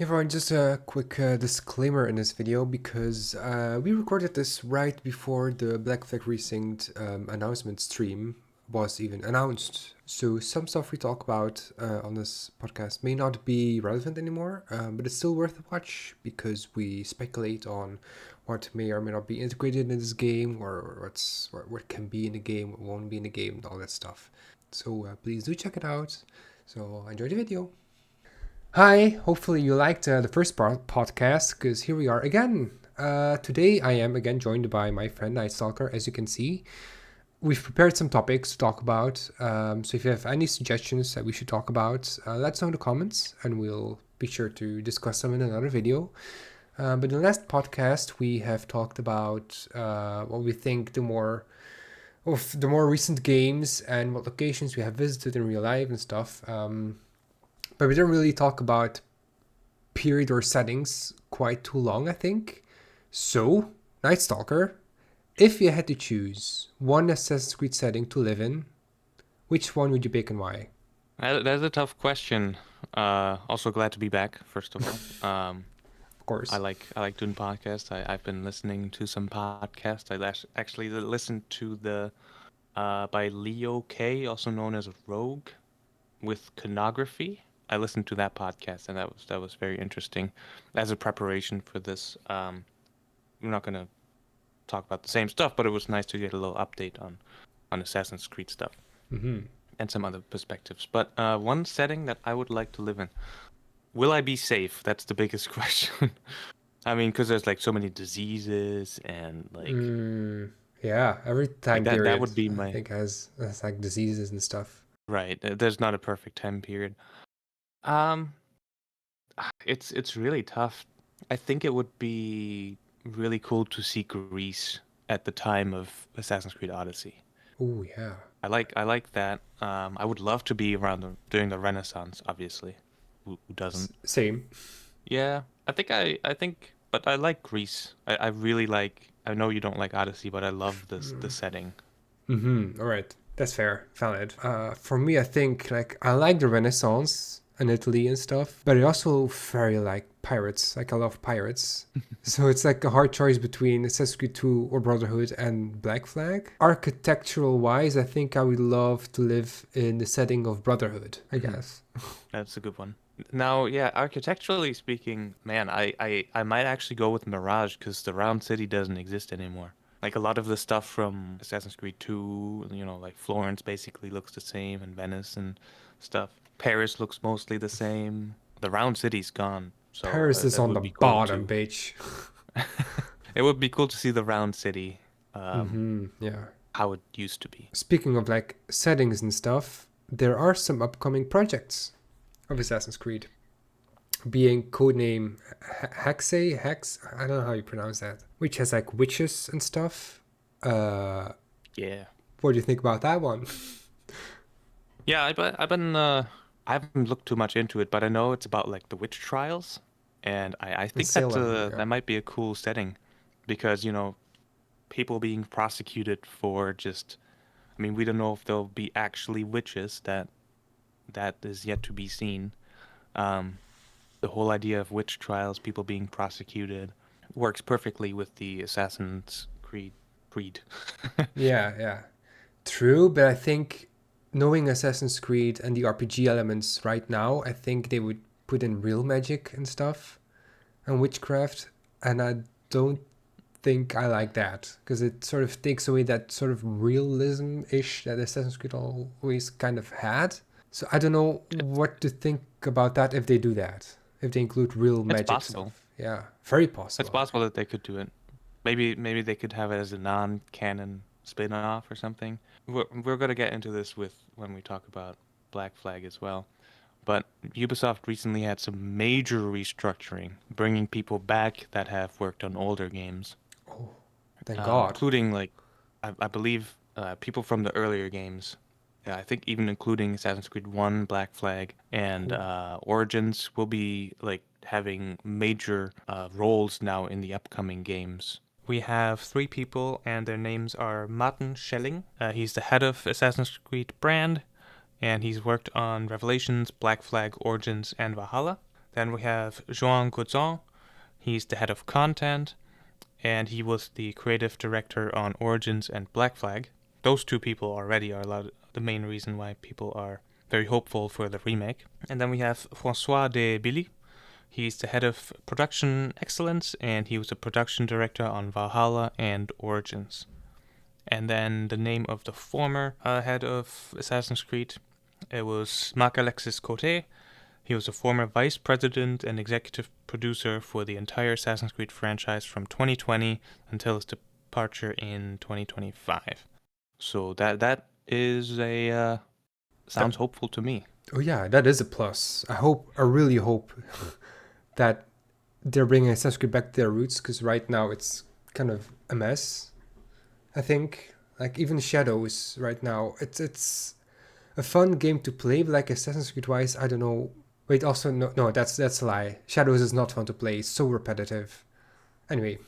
Hey everyone, just a quick disclaimer in this video because we recorded this right before the Black Flag Resynced announcement stream was even announced. So some stuff we talk about on this podcast may not be relevant anymore, but it's still worth a watch because we speculate on what may or may not be integrated in this game, or what can be in the game, what won't be in the game, and all that stuff. So please do check it out. So enjoy the video. Hi, hopefully you liked the first podcast because here we are again. Today I am again joined by my friend Night Stalker, as you can see. We've prepared some topics to talk about, so if you have any suggestions that we should talk about, let us know in the comments and we'll be sure to discuss them in another video. But in the last podcast we have talked about what we think the more recent games and what locations we have visited in real life and stuff. But we didn't really talk about period or settings quite too long, I think. So, Night Stalker, if you had to choose one Assassin's Creed setting to live in, which one would you pick and why? That's a tough question. Also glad to be back, first of all. Of course. I like doing podcasts. I've been listening to some podcasts. Actually listened to the by Leo K, also known as Rogue, with Conography. I listened to that podcast, and that was very interesting. As a preparation for this, we're not gonna talk about the same stuff, but it was nice to get a little update on Assassin's Creed stuff Mm-hmm. and some other perspectives. But one setting that I would like to live in. Will I be safe? That's the biggest question. I mean, because there's like so many diseases and Yeah, every like time that period would be I my think has like diseases and stuff. right. There's not a perfect time period. Um, it's really tough. I think it would be really cool to see Greece at the time of Assassin's Creed Odyssey. Oh yeah. I like that. I would love to be around during the Renaissance, obviously. Who doesn't? Same. Yeah, I think, but I like Greece. I really like. I know you don't like Odyssey, but I love the setting. Mm-hmm. All right, that's fair, valid. For me, I think like I like the Renaissance and Italy and stuff, but I also very like pirates. Like I love pirates, so it's like a hard choice between Assassin's Creed 2 or Brotherhood and Black Flag. Architectural wise, I think I would love to live in the setting of Brotherhood. I hmm guess. That's a good one. Now, yeah, architecturally speaking, man, I might actually go with Mirage because the round city doesn't exist anymore. Like a lot of the stuff from Assassin's Creed 2, like Florence basically looks the same and Venice and stuff. Paris looks mostly the same. The round city's gone, so Paris is that on the would be cool bottom, too. bitch. It would be cool to see the round city, Mm-hmm. Yeah. how it used to be. Speaking of like settings and stuff, there are some upcoming projects of Assassin's Creed, being codename Hexe, I don't know how you pronounce that, which has like witches and stuff. Uh, Yeah. what do you think about that one? Yeah, I haven't looked too much into it, but I know it's about like the witch trials, and I In think Salem, yeah. that might be a cool setting because, people being prosecuted for just, I mean, we don't know if they'll be actually witches. That is yet to be seen. Um, the whole idea of witch trials, people being prosecuted, works perfectly with the Assassin's Creed. Yeah, yeah. True, but I think knowing Assassin's Creed and the RPG elements right now, I think they would put in real magic and stuff and witchcraft, and I don't think I like that because it sort of takes away that sort of realism ish that Assassin's Creed always kind of had. So I don't know It's what to think about that if they do that, if they include real it's magic possible. stuff. Yeah, very It's possible. possible that they could do it. Maybe they could have it as a non-canon spin-off or something. We're gonna get into this with when we talk about Black Flag as well. But Ubisoft recently had some major restructuring, bringing people back that have worked on older games, Oh, thank God. including like I believe people from the earlier games. Yeah, I think even including Assassin's Creed 1, Black Flag, and Oh, Origins will be like having major roles now in the upcoming games. We have three people, and their names are Martin Schelling. He's the head of Assassin's Creed brand, and he's worked on Revelations, Black Flag, Origins, and Valhalla. Then we have Joan Gaudin. He's the head of content, and he was the creative director on Origins and Black Flag. Those two people already are the main reason why people are very hopeful for the remake. And then we have François de Billy. He's the head of production excellence, and he was a production director on Valhalla and Origins. And then the name of the former head of Assassin's Creed, it was Marc-Alexis Cote. He was a former vice president and executive producer for the entire Assassin's Creed franchise from 2020 until his departure in 2025. So that is a sounds hopeful to me. Oh yeah, that is a plus. I really hope that they're bringing Assassin's Creed back to their roots, because right now it's kind of a mess. I think, like, even Shadows right now, it's a fun game to play, but like Assassin's Creed wise, I don't know. Wait, also no, that's a lie. Shadows is not fun to play. It's so repetitive. Anyway,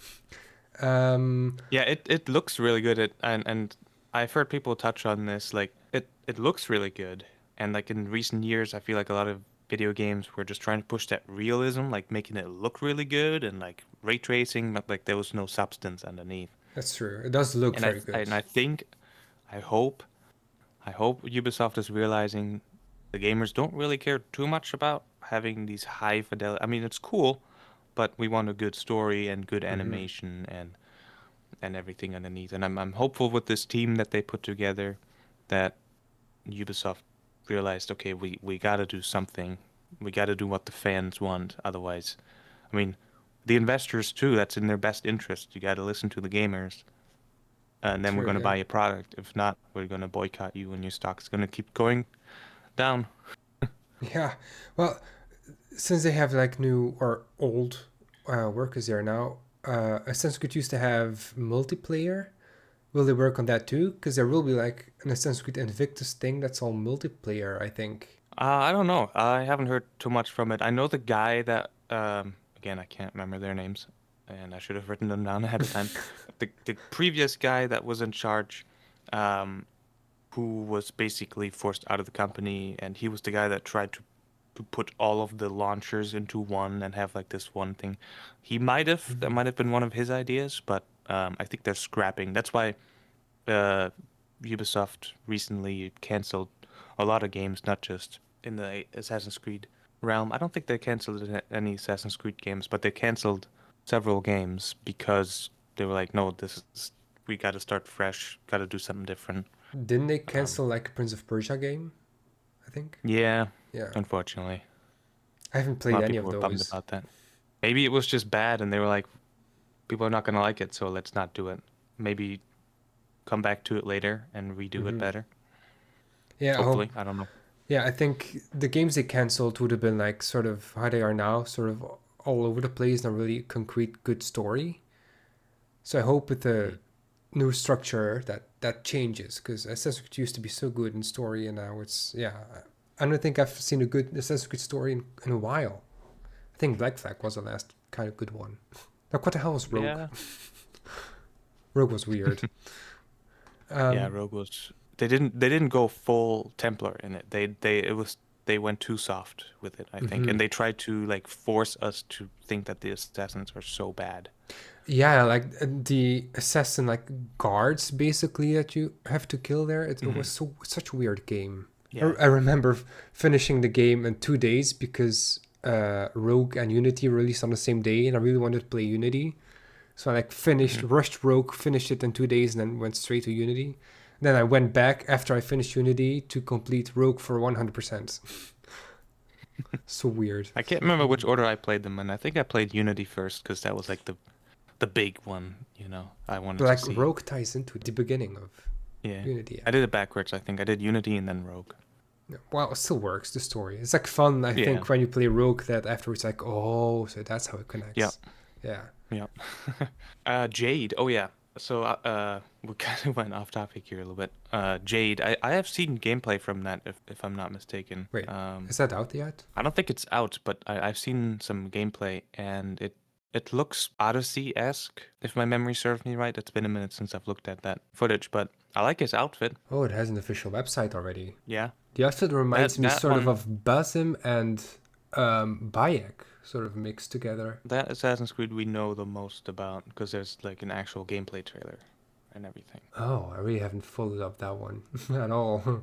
Yeah, it looks really good. And I've heard people touch on this. Like it looks really good. And like in recent years, I feel like a lot of video games were just trying to push that realism, like making it look really good and like ray tracing, but like there was no substance underneath. that's true. It does look And I very good. and I think, I hope, I hope Ubisoft is realizing the gamers don't really care too much about having these high fidelity. I mean, it's cool, but we want a good story and good animation and everything underneath. And I'm hopeful with this team that they put together that Ubisoft realized, okay, we got to do something. We got to do what the fans want. Otherwise, I mean, the investors too, that's in their best interest. You got to listen to the gamers. And then we're True, going to yeah. buy your product. If not, we're going to boycott you and your stock's going to keep going down. Yeah. Well, since they have like new or old workers there now, Assassin's Creed used to have multiplayer. Will they work on that too? Because there will be like an Assassin's Creed Invictus thing that's all multiplayer, I think. I don't know. I haven't heard too much from it. I know the guy that, again, I can't remember their names, and I should have written them down ahead of time. The previous guy that was in charge, um, who was basically forced out of the company, and he was the guy that tried to put all of the launchers into one and have like this one thing. That Mhm. might have been one of his ideas, but I think they're scrapping. That's why uh, Ubisoft recently canceled a lot of games, not just in the Assassin's Creed realm. I don't think they canceled any Assassin's Creed games, but they canceled several games because they were like, no, we got to start fresh, got to do something different. Didn't they Um, cancel like a Prince of Persia game? I think. yeah, Yeah. unfortunately, I haven't a lot played of any people of were bummed those. about that. Maybe it was just bad, and they were like, people are not gonna like it, so let's not do it. Maybe come back to it later and redo it Hmm. better. Yeah, I hope. Hopefully, I don't know. Yeah, I think the games they canceled would have been like sort of how they are now, sort of all over the place, not really concrete, good story. So I hope with the Mm. new structure that changes, because Assassin's Creed used to be so good in story, and now it's, yeah. I don't think I've seen a good Assassin's Creed story in a while. I think Black Flag was the last kind of good one. Like, what the hell was Rogue? Yeah, Rogue was weird. yeah. Um, Rogue was. They didn't go full Templar in it. They went too soft with it, I think, mhm. and they tried to like force us to think that the assassins are so bad. Yeah, like the assassin like guards basically that you have to kill there. It was Hmm. such a weird game. Yeah. I remember finishing the game in 2 days because Rogue and Unity released on the same day, and I really wanted to play Unity. So I like Hmm. rushed Rogue, finished it in 2 days, and then went straight to Unity. Then I went back after I finished Unity to complete Rogue for 100%. So weird. I can't remember which order I played them in. I think I played Unity first because that was like the big one, I But wanted to like see. Rogue ties into the beginning of Yeah. Unity. I Yeah. did it backwards, I think. I did Unity and then Rogue. Yeah. Well, it still works. The story. It's like fun. I Yeah. think when you play Rogue, that afterwards, like, oh, so that's how it Yeah. connects. Yeah. Yeah. Jade. Oh yeah. So we kind of went off topic here a little bit. Jade. I have seen gameplay from that if I'm not mistaken. Wait, is that out yet? I don't think it's out, but I've seen some gameplay and it looks Odyssey-esque, if my memory serves me right. It's been a minute since I've looked at that footage, but I like his outfit. Oh, it has an official website already. Yeah. The outfit reminds That me that sort one. of Basim and Bayek sort of mixed together. That Assassin's Creed we know the most about because there's like an actual gameplay trailer and everything. Oh, I really haven't followed up that one at all.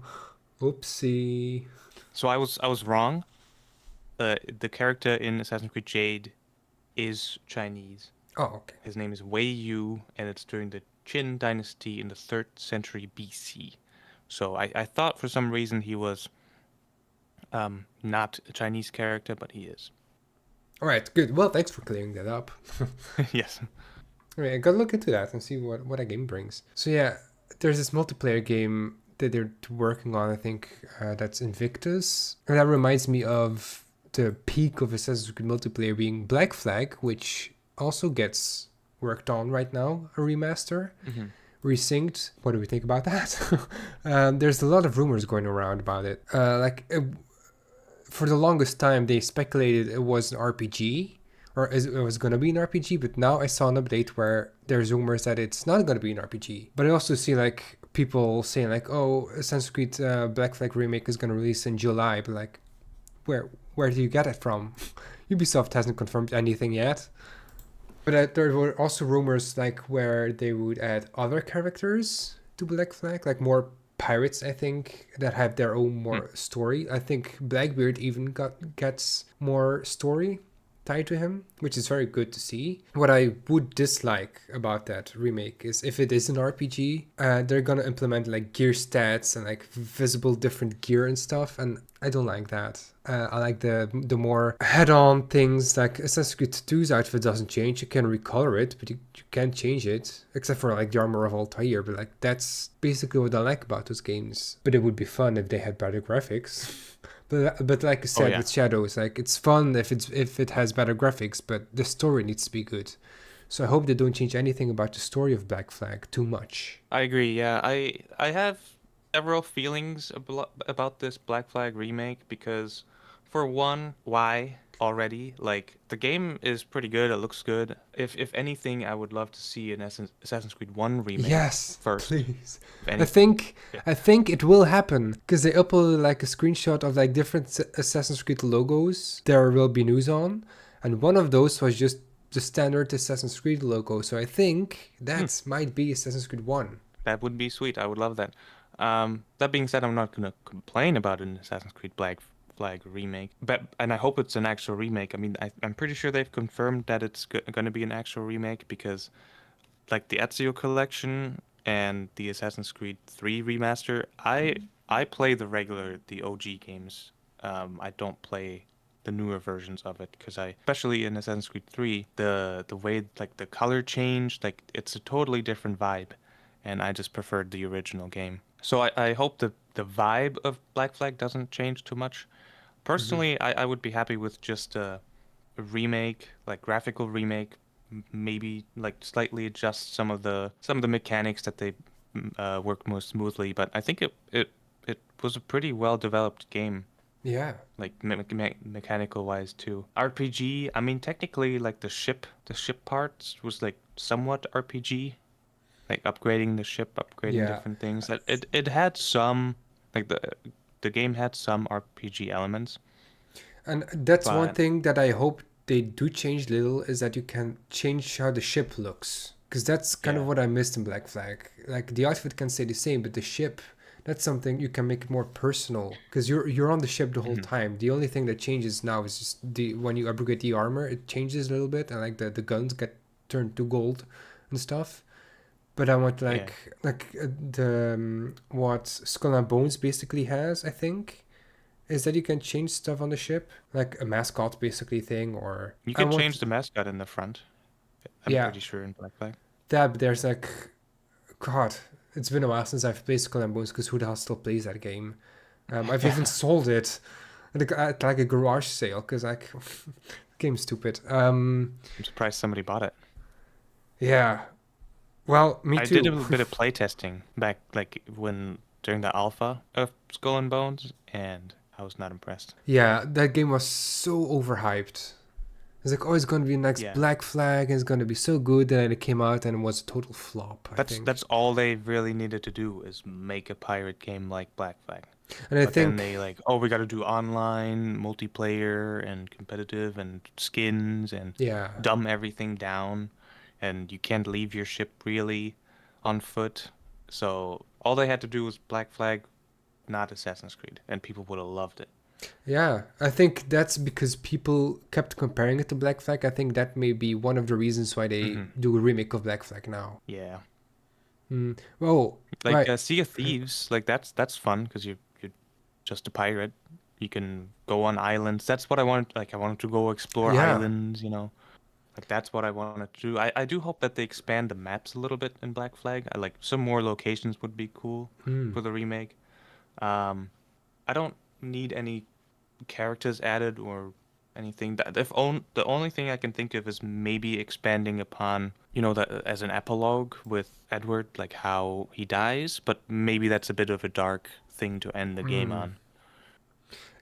Oopsie. So I was wrong. The character in Assassin's Creed Jade is Chinese. Oh, okay. His name is Wei Yu, and it's during the Qin dynasty in the 3rd century BC. So I thought for some reason he was not a Chinese character, but he is. All right, good. Well, thanks for clearing that up. Yes. All right, I gotta look into that and see what a game brings. So yeah, there's this multiplayer game that they're working on. I think that's Invictus, and that reminds me of the peak of Assassin's Creed multiplayer being Black Flag, which also gets worked on right now, a remaster. Mm-hmm. Resynced. What do we think about that? There's a lot of rumors going around about it. For the longest time, they speculated it was an RPG, or it was going to be an RPG, but now I saw an update where there's rumors that it's not going to be an RPG. But I also see like people saying like, oh, Assassin's Creed Black Flag Remake is going to release in July, but like, where do you get it from? Ubisoft hasn't confirmed anything yet. But there were also rumors like where they would add other characters to Black Flag, like more pirates, I think, that have their own more story. I think Blackbeard even gets more story tied to him, which is very good to see. What I would dislike about that remake is if it is an RPG, they're gonna implement like gear stats and like visible different gear and stuff, and I don't like that. I like the more head-on things. Like Assassin's Creed 2's outfit doesn't change. You can recolor it, but you can't change it, except for like the armor of Altair. But like that's basically what I like about those games. But it would be fun if they had better graphics. But like I said, with Shadows, like it's fun if it has better graphics, but the story needs to be good. So I hope they don't change anything about the story of Black Flag too much. I agree. Yeah, I have several feelings about this Black Flag remake because, for one, why already? Like the game is pretty good. It looks good. If anything, I would love to see an Assassin's Creed 1 remake Yes, first. please. If anything. I think it will happen because they uploaded like a screenshot of like different Assassin's Creed logos there will be news on, and one of those was just the standard Assassin's Creed logo. So I think that might be Assassin's Creed 1. That would be sweet. I would love that. That being said, I'm not gonna complain about an Assassin's Creed Black Flag remake, and I hope it's an actual remake. I mean, I'm pretty sure they've confirmed that it's gonna be an actual remake because, like the Ezio collection and the Assassin's Creed 3 remaster, I play the OG games. I don't play the newer versions of it because especially in Assassin's Creed 3, the way like the color changed, like it's a totally different vibe, and I just preferred the original game. So I hope the vibe of Black Flag doesn't change too much. Personally, I would be happy with just a remake, like graphical remake, maybe like slightly adjust some of the mechanics that they work more smoothly. But I think it was a pretty well developed game, Yeah. like mechanical wise too. RPG, I mean technically like the ship parts was like somewhat RPG, like upgrading the ship, upgrading Yeah. different things. That it had some like the game had some RPG elements, And that's one but thing that I hope they do change little is that you can change how the ship looks. Because that's kind of yeah. what I missed in Black Flag. Like the outfit can stay the same, but the ship, that's something you can make it more personal. Because you're on the ship the whole Mhm. time. The only thing that changes now is just the when you upgrade the armor, it changes a little bit, and like the guns get turned to gold and stuff. But I want Yeah. the what Skull and Bones basically has, I think, is that you can change stuff on the ship, like a mascot basically thing, or You I can want, change the mascot in the front. I'm yeah, pretty sure in Black Flag. that. But there's like, God, it's been a while since I've played Skull and Bones because who the hell still plays that game? I've even sold it at like a garage sale because like, game's stupid. I'm surprised somebody bought it. Yeah. Well, me I did a too. little bit of playtesting back, like during the alpha of Skull and Bones, and I was not impressed. Yeah, that game was so overhyped. It's like, oh, it's gonna be next Yeah, Black Flag, and it's gonna be so good, and then it came out and it was a total flop, I that's think. all they really needed to do is make a pirate game like Black Flag. And I But then think, they like, oh, we got to do online, multiplayer, and competitive, and skins, and yeah, dumb everything down, and you can't leave your ship really on foot. So all they had to do was Black Flag, not Assassin's Creed, and people would have loved it. yeah, I think that's because people kept comparing it to Black Flag. I think that may be one of the reasons why they Hmm. do a remake of Black Flag now. Yeah, Well, like right. Sea of Thieves, like that's fun because you're just a pirate. You can go on islands. That's what I wanted. Like I wanted to go explore Yeah. islands, you know. Like that's what I wanted to do. I do hope that they expand the maps a little bit in Black Flag. I like some more locations would be cool Mm. for the remake. Um, I don't need any characters added or anything. That if on, the only thing I can think of is maybe expanding upon, you know, that as an epilogue with Edward, like how he dies, but maybe that's a bit of a dark thing to end the game Mm. on.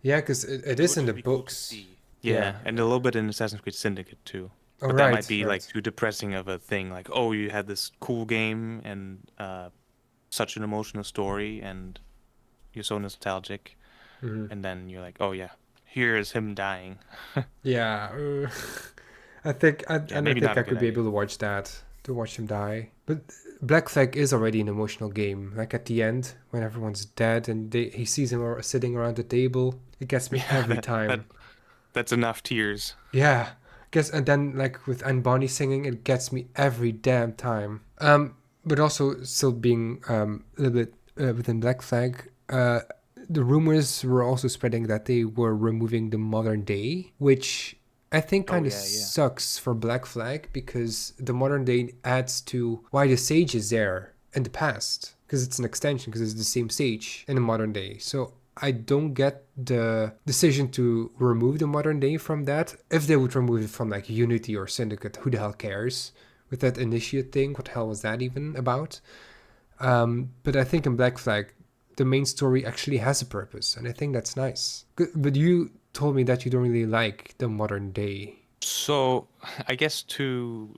Yeah, because it It is would in the just be cool to books. see. Yeah. Yeah, and a little bit in Assassin's Creed Syndicate too. Oh, But that might right, be like right. too depressing of a thing. Like, oh, you had this cool game and such an emotional story, and you're so nostalgic, Hmm. and then you're like, oh yeah, here is him dying. Yeah. Yeah, I maybe think not I a good could be idea. able to watch that, to watch him die. But Black Flag is already an emotional game. Like at the end, when everyone's dead and he sees him sitting around the table, it gets me Yeah, every that time. that's enough tears. Yeah, guess, and then like with Anne Bonny singing, it gets me every damn time. But also still being a little bit within Black Flag. The rumors were also spreading that they were removing the modern day, which I think Oh kind of yeah, yeah. sucks for Black Flag because the modern day adds to why the sage is there in the past because it's an extension because it's the same stage in the modern day. So I don't get the decision to remove the modern day from that. If they would remove it from like Unity or Syndicate, who the hell cares? With that initiate thing, what the hell was that even about? But I think in Black Flag, the main story actually has a purpose, and I think that's nice. But you told me that you don't really like the modern day. So I guess two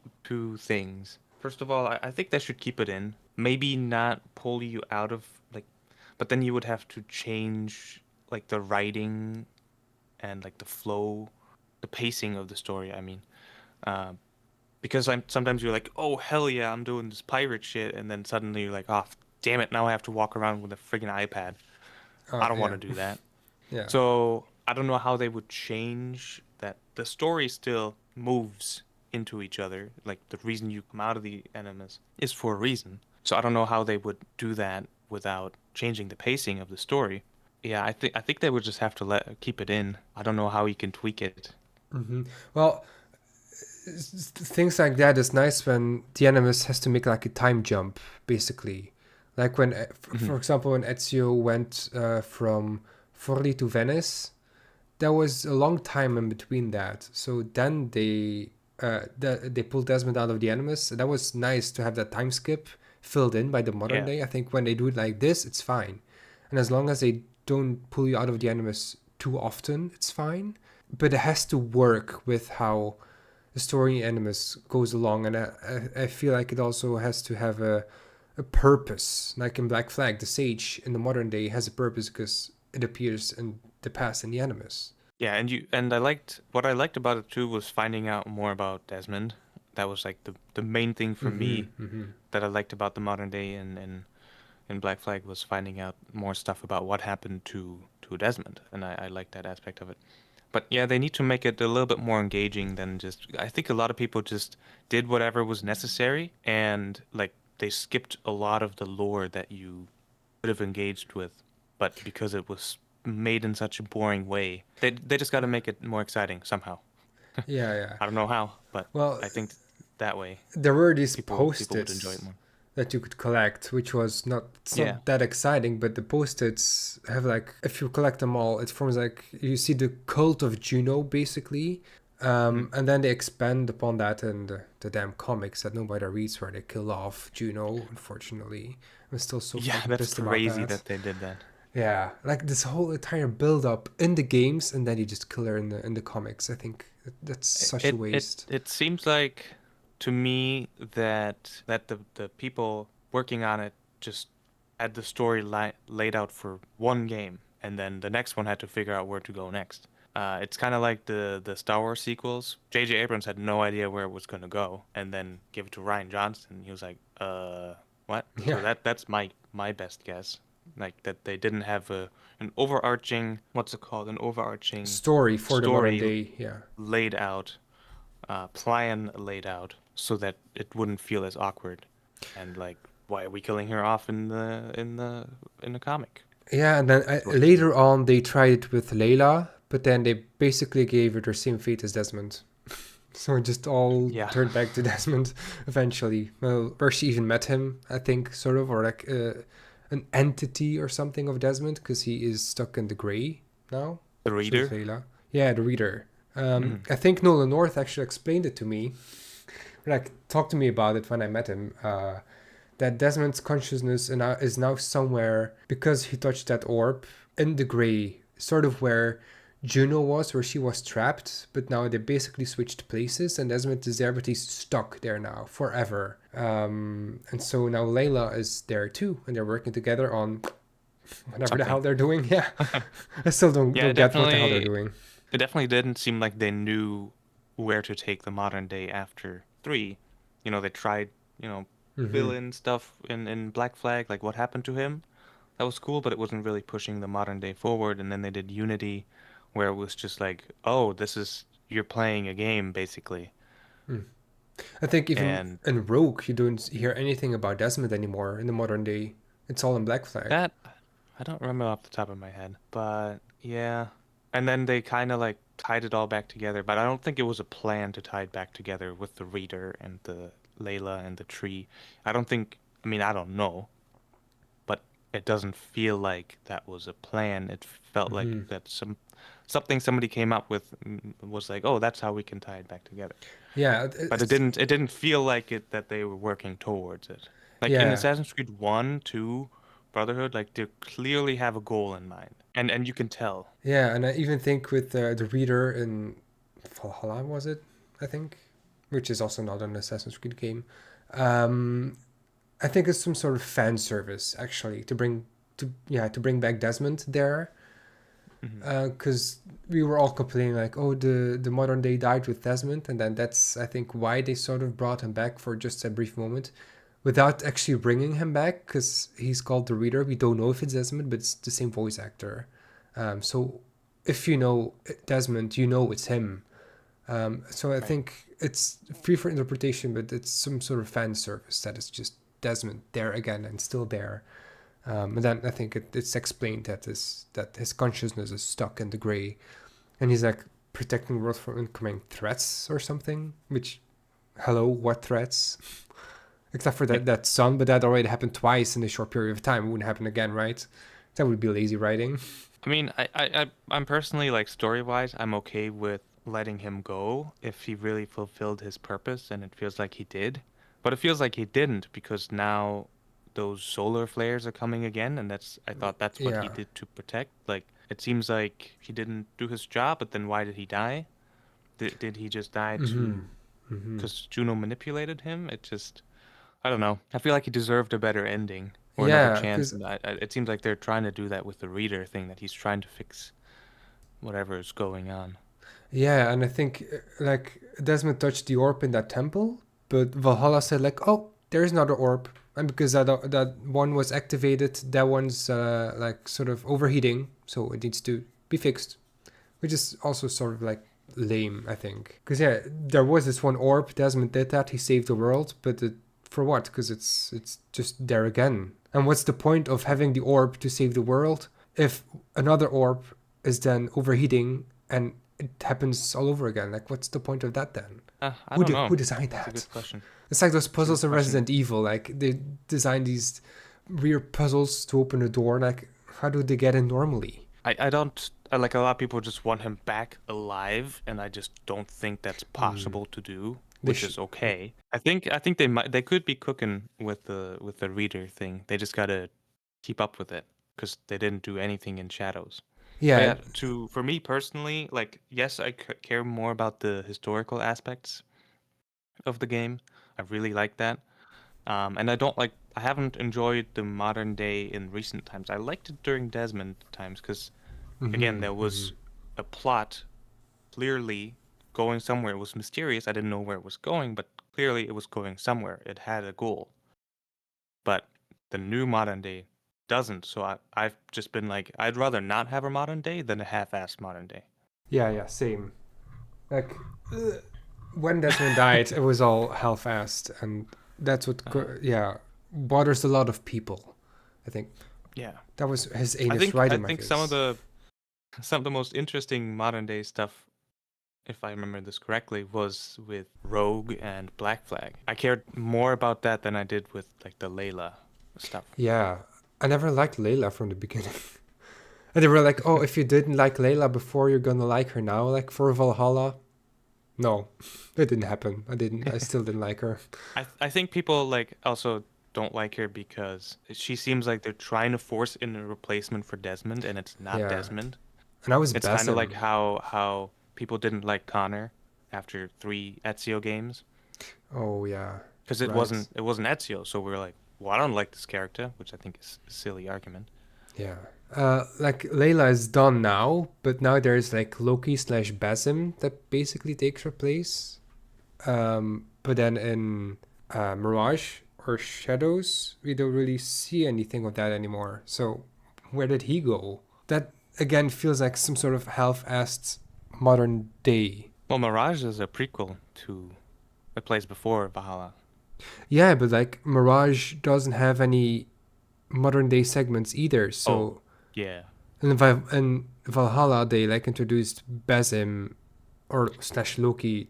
things. First of all, I think they should keep it in. Maybe not pull you out of like, but then you would have to change like the writing and like the flow, the pacing of the story. I mean, uh, because I'm sometimes you're like, oh hell yeah, I'm doing this pirate shit, and then suddenly you're like, oh damn it, now I have to walk around with a friggin' iPad. I don't want Yeah, to do that. yeah. So I don't know how they would change that. The story still moves into each other. Like the reason you come out of the enemies is for a reason. So I don't know how they would do that without changing the pacing of the story. Yeah, I think they would just have to let keep it in. I don't know how you can tweak it. Hmm. Well, things like that is nice when the animus has to make like a time jump, basically. Like when, Hmm. for example, when Ezio went from Forli to Venice, there was a long time in between that. So then they pulled Desmond out of the Animus. That was nice to have that time skip filled in by the modern Yeah. day. I think when they do it like this, it's fine, and as long as they don't pull you out of the Animus too often, it's fine. But it has to work with how the story Animus goes along, and I feel like it also has to have a purpose. Like in Black Flag, the Sage in the modern day has a purpose because it appears in the past in the Animus. Yeah, and I liked what I liked about it too was finding out more about Desmond. That was like the main thing for Mm-hmm. me Mm-hmm. that I liked about the modern day in Black Flag was finding out more stuff about what happened to Desmond, and I like that aspect of it. But yeah, they need to make it a little bit more engaging than just. I think a lot of people just did whatever was necessary, and like they skipped a lot of the lore that you could have engaged with, but because it was made in such a boring way, they just got to make it more exciting somehow. Yeah, yeah. I don't know how, but Well, I think that way there were these people would enjoy it post-its more. that you could collect, which was not it's Yeah. not that exciting, but the post-its have like if you collect them all, it forms like you see the cult of Juno basically. Mhm. And then they expand upon that in the damn comics that nobody reads where they kill off Juno, unfortunately. I'm still so Yeah, fucking that's pissed about crazy that. that they did that. Yeah, like this whole entire build up in the games and then you just kill her in the comics. I think that's such a waste. It seems like to me that the people working on it just had the story laid out for one game, and then the next one had to figure out where to go next. It's kind of like the Star Wars sequels. J.J. Abrams had no idea where it was going to go, and then give it to Rian Johnson. He was like, what?" Yeah. So that's my best guess. Like that they didn't have an overarching, what's it called? An overarching Story for the modern story day. Yeah. laid out, plan laid out, so that it wouldn't feel as awkward. And like, why are we killing her off in the comic? Yeah, and then Sort of thing. later on they tried it with Layla, but then they basically gave her the same fate as Desmond. So it just all Yeah. turned back to Desmond eventually. Well, where she even met him, I think, sort of, or like an entity or something of Desmond, because he is stuck in the gray now. The So is reader. Layla. Yeah, the reader. Hmm. I think Nolan North actually explained it to me, like talked to me about it when I met him. That Desmond's consciousness is now somewhere because he touched that orb in the gray, sort of where Juno was, where she was trapped, but now they basically switched places, and Desmond is there, but he's stuck there now forever. And so now Layla is there too, and they're working together on whatever the hell Something. they're doing. Yeah, I still don't Yeah, don't get what the hell they're doing. it definitely didn't seem like they knew where to take the modern day after 3. They tried, Hmm. fill in stuff in Black Flag, like what happened to him. That was cool, but it wasn't really pushing the modern day forward. And then they did Unity, where it was just like, oh, you're playing a game basically. I think even And in Rogue, you don't hear anything about Desmond anymore in the modern day. It's all in Black Flag. that I don't remember off the top of my head, but yeah. And then they kind of like tied it all back together, but I don't think it was a plan to tie it back together with the reader and the Layla and the tree. I don't think, I mean, I don't know, but it doesn't feel like that was a plan. It felt like Hmm. that something somebody came up with, was like, "Oh, that's how we can tie it back together." Yeah, But it didn't feel like it that they were working towards it. Like in yeah, Assassin's Creed 1, 2, Brotherhood, like they clearly have a goal in mind. And you can tell. yeah. And I even think with the reader in Valhalla, was it? I think, which is also not an Assassin's Creed game. Um, I think it's some sort of fan service actually to bring back Desmond there, Hmm. because we were all complaining like, oh, the modern day died with Desmond, and then that's I think why they sort of brought him back for just a brief moment, without actually bringing him back, because he's called the Reader. We don't know if it's Desmond, but it's the same voice actor. So if you know Desmond, you know it's him. So I Right. think it's free for interpretation, but it's some sort of fan service that is just Desmond there again and still there. And then I think it's explained that his consciousness is stuck in the gray, and he's like protecting the world from incoming threats or something. Which, hello, what threats? Except for Yep. that sun, but that already happened twice in a short period of time. It wouldn't happen again, right? That would be lazy writing. I mean, I'm personally like story-wise, I'm okay with letting him go if he really fulfilled his purpose and it feels like he did. But it feels like he didn't because now those solar flares are coming again, and I thought that's what he Yeah. did to protect. Like it seems like he didn't do his job, but then why did he die? Did he just die Mm-hmm. to Mm-hmm. because Juno manipulated him? I don't know. I feel like he deserved a better ending or another Yeah, chance, because and it seems like they're trying to do that with the reader thing, that he's trying to fix whatever is going on. yeah, and I think like Desmond touched the orb in that temple, but Valhalla said like, oh, there's another orb, and because that one was activated, that one's like sort of overheating, so it needs to be fixed, which is also sort of like lame, I think. Because yeah, there was this one orb. Desmond did that. He saved the world, but for what? Because it's just there again. And what's the point of having the orb to save the world if another orb is then overheating and it happens all over again? Like, what's the point of that then? I don't Who know. designed That's a that? good question. It's like those It's a puzzles good in question. Resident Evil. Like they design these weird puzzles to open a door. Like, how do they get in normally? I don't I, like a lot of people just want him back alive, and I just don't think that's Mm. possible to do, They which should. is okay. I think they could be cooking with the reader thing. They just gotta keep up with it because they didn't do anything in Shadows. But Yeah. yeah, for me personally, like yes, I care more about the historical aspects of the game. I really like that. And I haven't enjoyed the modern day in recent times. I liked it during Desmond times because, again, Mm-hmm, there mm-hmm. was a plot clearly going somewhere. It was mysterious. I didn't know where it was going, but clearly it was going somewhere. It had a goal. But the new modern day doesn't. So I've just been like, I'd rather not have a modern day than a half-assed modern day. Yeah, yeah, same. Like, when Desmond died, it was all half-assed, and that's what, Uh, yeah, bothers a lot of people, I think. yeah. That was his I anus think right I in my think face. some of the most interesting modern day stuff, if I remember this correctly, was with Rogue and Black Flag. I cared more about that than I did with like the Layla stuff. Yeah, I never liked Layla from the beginning. And they were like, oh, if you didn't like Layla before, you're gonna like her now, like for Valhalla. No, it didn't happen. I still didn't like her. I think people like also don't like her because she seems like they're trying to force in a replacement for Desmond, and it's not Yeah. Desmond. And I was It's kind of like Basim. how people didn't like Connor after 3 Ezio games Oh, yeah. because Right. it wasn't Ezio, so we were like, well, I don't like this character, which I think is a silly argument. Yeah. Like Layla is done now, but now there's like Loki slash Basim that basically takes her place. But then in Mirage or Shadows, we don't really see anything of that anymore. So where did he go? That again feels like some sort of half-assed modern day. Well, Mirage is a prequel to it plays before Valhalla. Yeah, but like Mirage doesn't have any modern day segments either. Oh, So yeah. in Valhalla, they like introduced Basim or slash Loki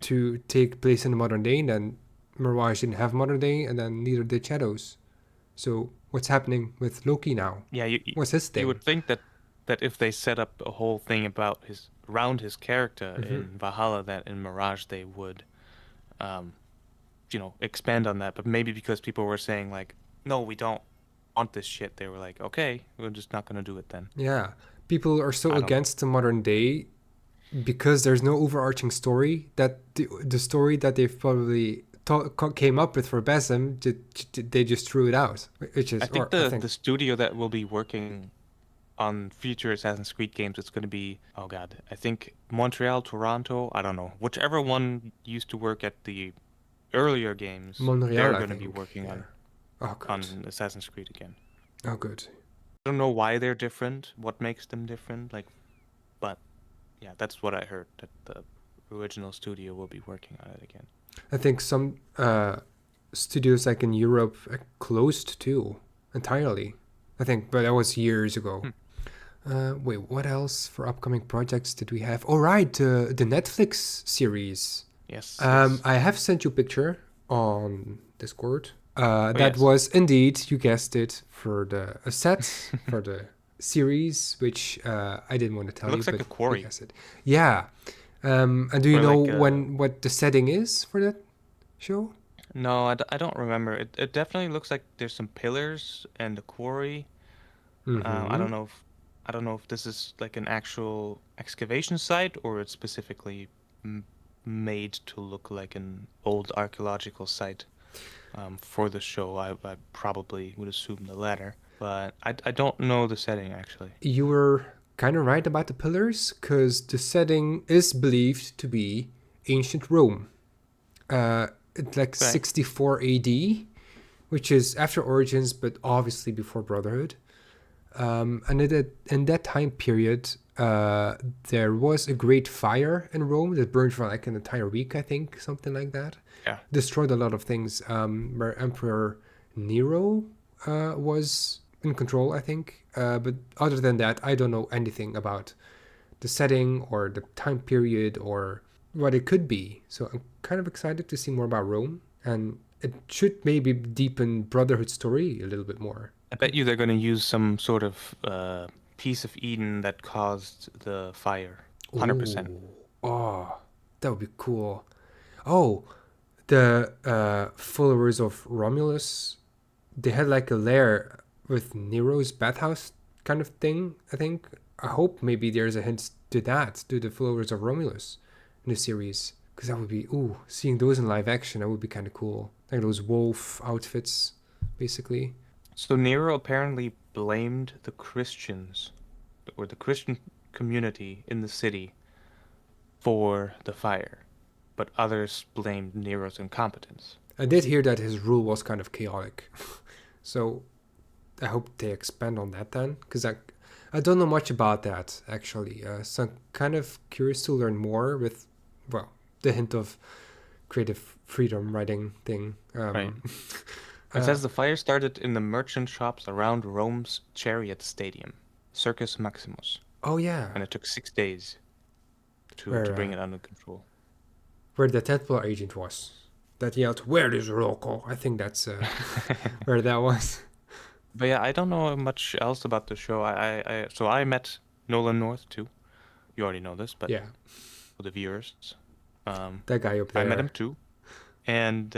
to take place in the modern day, and then Mirage didn't have modern day, and then neither did Shadows. So what's happening with Loki now? Yeah, What's his you thing? would think that if they set up a whole thing about his around his character Mm-hmm. in Valhalla, that in Mirage they would, um, expand on that. But maybe because people were saying like, no, we don't want this shit, they were like, okay, we're just not gonna do it then. Yeah, people are so I don't know. against the modern day because there's no overarching story that the story that they've probably came up with for Basim, they just threw it out, which I is, think or I think, the studio that will be working on future Assassin's Creed games, it's going to be, oh God, I think Montreal, Toronto, I don't know. Whichever one used to work at the earlier games, they're Montreal, I going to be think. working Yeah. Oh, good. on Assassin's Creed again. Oh, good. I don't know why they're different, what makes them different, like, but yeah, that's what I heard that the original studio will be working on it again. I think some studios like in Europe closed too entirely. I think, but that was years ago. Hmm. Wait, what else for upcoming projects did we have? Oh, right, the Netflix series. Yes, yes. I have sent you a picture on Discord. Oh That yes. was indeed, you guessed it, for the a set for the series, which I didn't want to It tell you, looks like but a you quarry guessed it. Yeah. And do you or know like what the setting is for that show? no, I don't remember. It definitely looks like there's some pillars and a quarry. I Mm-hmm. don't know if this is like an actual excavation site or it's specifically m made to look like an old archaeological site for the show. I probably would assume the latter, but I don't know the setting actually. You were kind of right about the pillars, because the setting is believed to be ancient Rome. It's like Okay. 64 AD, which is after Origins, but obviously before Brotherhood. And in that time period, there was a great fire in Rome that burned for like an entire week, I think, something like that. Yeah. Destroyed a lot of things. Where Emperor Nero was in control, I think. But other than that, I don't know anything about the setting or the time period or what it could be. So I'm kind of excited to see more about Rome, and it should maybe deepen Brotherhood story a little bit more. I bet you they're going to use some sort of piece of Eden that caused the fire. 100%. Oh, oh, that would be cool. Oh, the followers of Romulus, they had like a lair with Nero's bathhouse kind of thing, I think. I hope maybe there's a hint to that, to the followers of Romulus in the series. Because that would be, ooh, seeing those in live action, that would be kind of cool. Like those wolf outfits, basically. So Nero apparently blamed the Christians or the Christian community in the city for the fire, but others blamed Nero's incompetence. I did hear that his rule was kind of chaotic. So I hope they expand on that then. Because I don't know much about that, actually. So I'm kind of curious to learn more with, well, the hint of creative freedom writing thing. Right. It says the fire started in the merchant shops around Rome's Chariot Stadium, Circus Maximus, Oh, yeah. and it took 6 days to Where, bring it under control. where the Templar agent was. That yelled, "Where is Rocco?" I think that's where that was. But yeah, I don't know much else about the show. So I met Nolan North too. You already know this, but Yeah, for the viewers, um, that guy up I met him there. too, and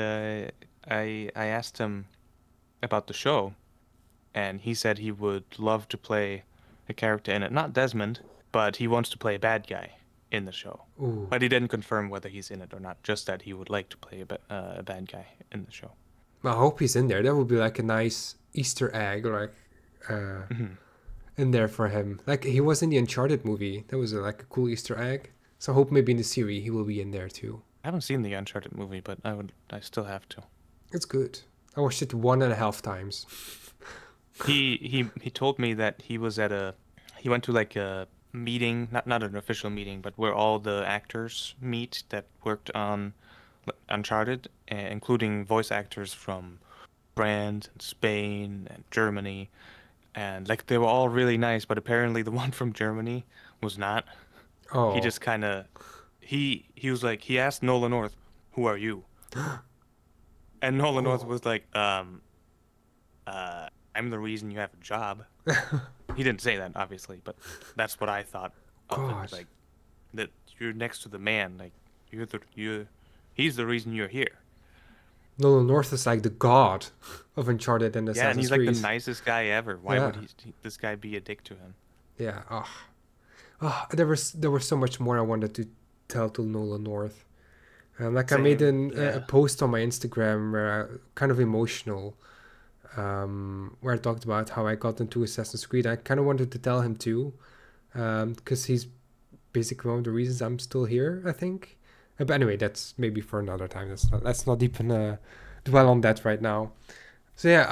I asked him about the show, and he said he would love to play a character in it. Not Desmond, but he wants to play a bad guy in the show. Ooh, But he didn't confirm whether he's in it or not, just that he would like to play a bad guy in the show. I hope he's in there. That would be like a nice Easter egg, like uh, Mhm. in there for him. Like he was in the Uncharted movie. That was like a cool Easter egg. So I hope maybe in the series he will be in there too. I haven't seen the Uncharted movie, but I still have to. It's good. I watched it 1.5 times. He told me that he went to like a meeting, not an official meeting, but where all the actors meet that worked on Uncharted, including voice actors from France and Spain and Germany, and like they were all really nice, but apparently the one from Germany was not. He Oh, just kind of he was like he asked Nolan North, "Who are you?" And Nolan North oh, was like, I'm the reason you have a job." He didn't say that, obviously, but that's what I thought of it. God. Like that you're next to the man. Like he's the reason you're here. Nolan North is like the god of Uncharted and Yeah, and Assassin's he's like the Creed. nicest guy ever. Why Yeah, would this guy be a dick to him? yeah. Oh, oh, there was so much more I wanted to tell to Nolan North. Like I made Same. a Yeah. post on my Instagram where I kind of emotional, where I talked about how I got into Assassin's Creed. I kind of wanted to tell him too, because he's basically one of the reasons I'm still here. I think. But anyway, that's maybe for another time. Let's not even dwell on that right now. So yeah,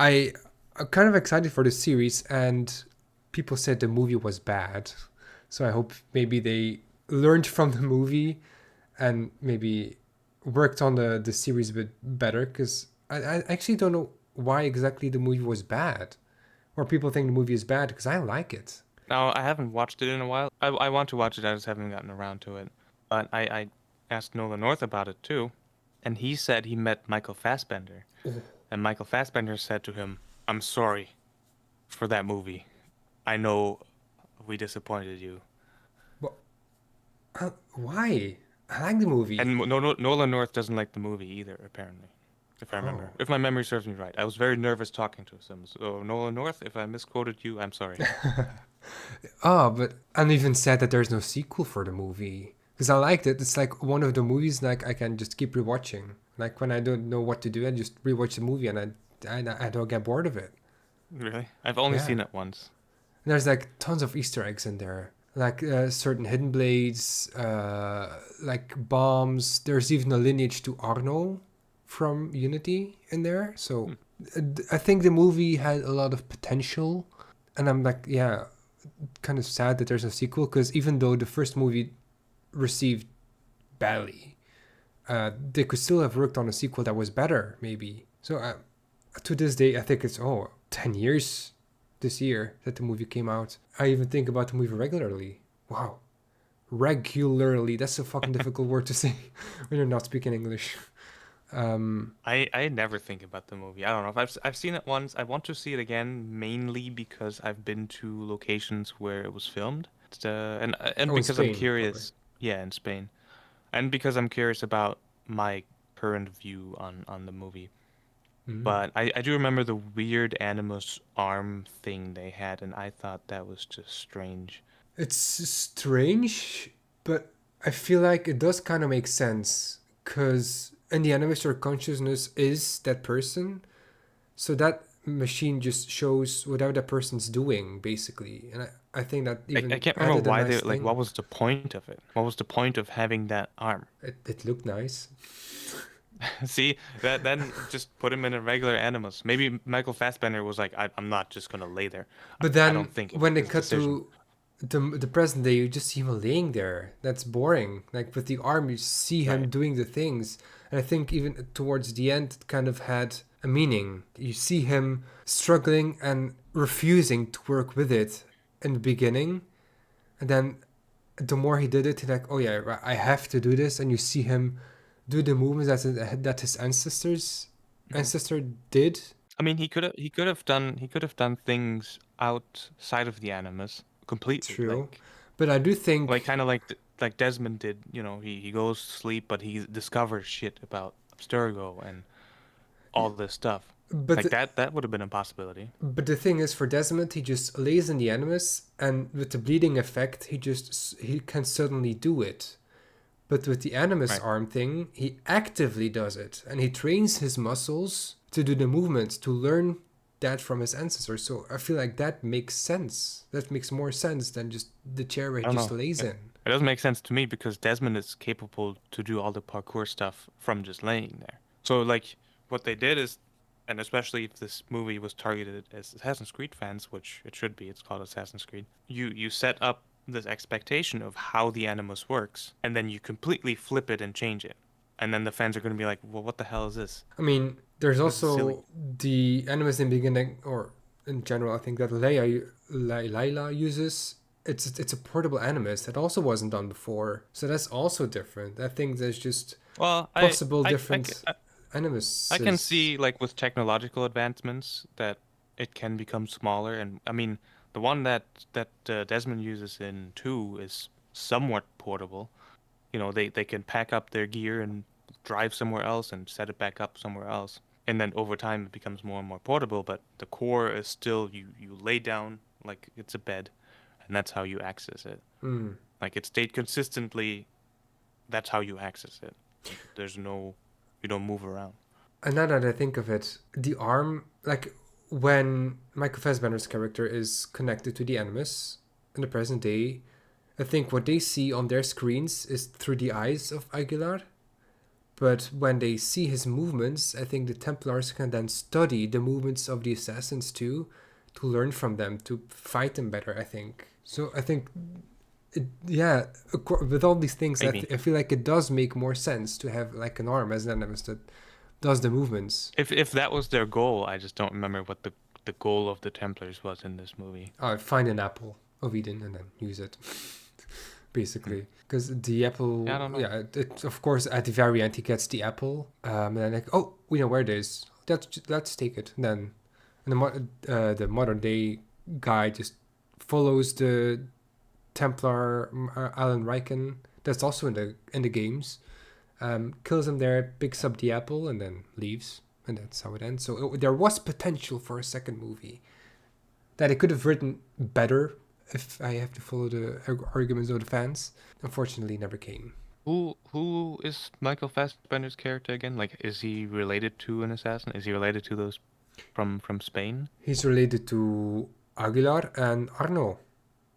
I'm kind of excited for the series, and people said the movie was bad. So I hope maybe they learned from the movie and maybe worked on the series a bit better, because I actually don't know why exactly the movie was bad, or people think the movie is bad, because I like it. Now I haven't watched it in a while. I want to watch it. I just haven't gotten around to it. But I asked Nolan North about it too, and he said he met Michael Fassbender, Oh, and Michael Fassbender said to him, "I'm sorry for that movie. I know we disappointed you." but why? I like the movie. And Nolan North doesn't like the movie either, apparently, if I remember. Oh. If my memory serves me right. I was very nervous talking to him. So, Nolan North, if I misquoted you, I'm sorry. Oh, but and even said that there's no sequel for the movie, because I liked it. It's like one of the movies like I can just keep rewatching. Like when I don't know what to do, I just rewatch the movie, and I don't get bored of it. Really? I've only Yeah, seen it once. and there's like tons of Easter eggs in there, like certain hidden blades, like bombs. There's even a lineage to Arno from Unity in there. So Hmm. I think the movie had a lot of potential, and I'm like, yeah, kind of sad that there's a sequel, because even though the first movie received badly, they could still have worked on a sequel that was better, maybe. So to this day, I think it's 10 years this year that the movie came out. I even think about the movie regularly. Wow. Regularly. That's a fucking difficult word to say when you're not speaking English. I never think about the movie. I don't know if I've seen it once. I want to see it again, mainly because I've been to locations where it was filmed. And Oh, in because I'm Spain, probably. curious, yeah, in Spain. And because I'm curious about my current view on the movie. Mm. But I do remember the weird Animus arm thing they had, and I thought that was just strange. It's strange, but I feel like it does kind of make sense because in the animus your consciousness is that person, so that machine just shows whatever that person's doing basically, and I think that I even can't remember added a why they nice like. thing. What was the point of it? What was the point of having that arm? It looked nice. See, that then just put him in a regular animus. Maybe Michael Fassbender was like, I'm not just gonna lay there. But I don't then think it was when they his cut decision. to the present day, you just see him laying there. That's boring. Like with the arm, you see him Right. doing the things. And I think even towards the end, it kind of had a meaning. You see him struggling and refusing to work with it in the beginning. And then the more he did it, he's like, oh yeah, I have to do this. And you see him do the movements that his Mhm. ancestor did. I mean, he could have done things outside of the animus completely, True. But I do like think kind of like Desmond did. He goes to sleep, but he discovers shit about Abstergo and all this stuff. but Like that would have been a possibility. But the thing is, for Desmond, he just lays in the animus, and with the bleeding effect, he can suddenly do it. But with the animus Right. arm thing, he actively does it, and he trains his muscles to do the movements to learn that from his ancestors. So I feel like that makes sense. That makes more sense than just the chair where he I don't just know. lays It, in. it doesn't make sense to me because Desmond is capable to do all the parkour stuff from just laying there. So like what they did is, and especially if this movie was targeted as Assassin's Creed fans, which it should be, it's called Assassin's Creed. You set up this expectation of how the animus works, and then you completely flip it and change it. And then the fans are going to be like, "Well, what the hell is this? I mean, there's This is silly." also the animus in the beginning, or in general, I think that Layla uses. It's a portable animus that also wasn't done before, so that's also different. I think there's just Well, possible different I can animuses. see like with technological advancements that it can become smaller, and I mean the one that Desmond uses in 2 is somewhat portable. They can pack up their gear and drive somewhere else and set it back up somewhere else, and then over time it becomes more and more portable. But the core is still you lay down like it's a bed, and that's how you access it. Hmm. Like it stayed consistently. That's how you access it. There's no you don't move around. And now that I think of it, the arm, like when Michael Fassbender's character is connected to the animus in the present day, I think what they see on their screens is through the eyes of Aguilar. But when they see his movements, I think the Templars can then study the movements of the assassins too, to learn from them, to fight them better, I think. So I think, yeah, with all these things, Maybe. I feel like it does make more sense to have like an arm as an animus that does the movements. If that was their goal, I just don't remember what the goal of the Templars was in this movie. Find an apple of Eden and then use it, Hmm. basically. Because the Yeah, I apple, don't know. yeah, of course, at the very end, he gets the apple. And then, like, oh, we know where it is. Let's take it. And then the modern day guy just follows the Templar Alan Riken. That's also in the games. Kills him there, picks up the apple, and then leaves. And that's how it ends. So there was potential for a second movie that it could have written better if I have to follow the arguments of the fans. Unfortunately, never came. Who is Michael Fassbender's character again? Like, is he related to an assassin? Is he related to those from Spain? He's related to Aguilar and Arno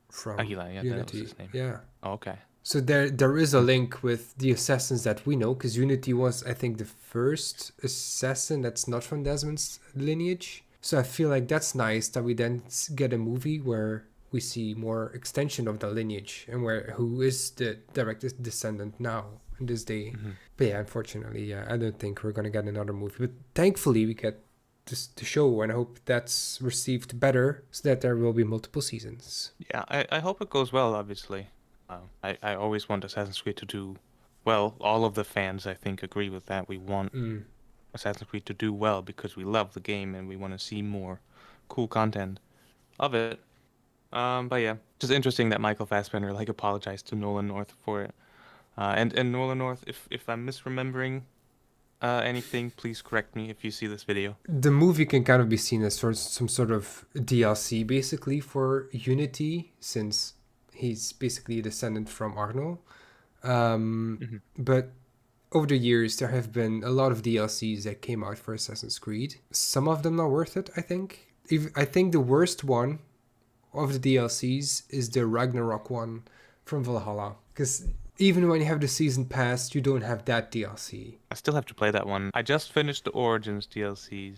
from Aguila, yeah, that was Unity. his name. Yeah. Oh, okay. So there is a Hmm. link with the assassins that we know, because Unity was, I think, the first assassin that's not from Desmond's lineage. So I feel like that's nice that we then get a movie where we see more extension of the lineage and where who is the direct descendant now in this day. Hmm. But yeah, unfortunately, yeah, I don't think we're gonna get another movie. But thankfully, we get this the show, and I hope that's received better so that there will be multiple seasons. Yeah, I hope it goes well, obviously. I always want Assassin's Creed to do well. All of the fans, I think, agree with that. We want Mm. Assassin's Creed to do well because we love the game and we want to see more cool content of it. But yeah, just interesting that Michael Fassbender like apologized to Nolan North for it. And Nolan North, if I'm misremembering anything, please correct me if you see this video. The movie can kind of be seen as some sort of DLC basically for Unity, since he's basically a descendant from Arno. Mhm. But over the years, there have been a lot of DLCs that came out for Assassin's Creed. Some of them not worth it, I think. I think the worst one of the DLCs is the Ragnarok one from Valhalla. Because even when you have the season pass, you don't have that DLC. I still have to play that one. I just finished the Origins DLCs.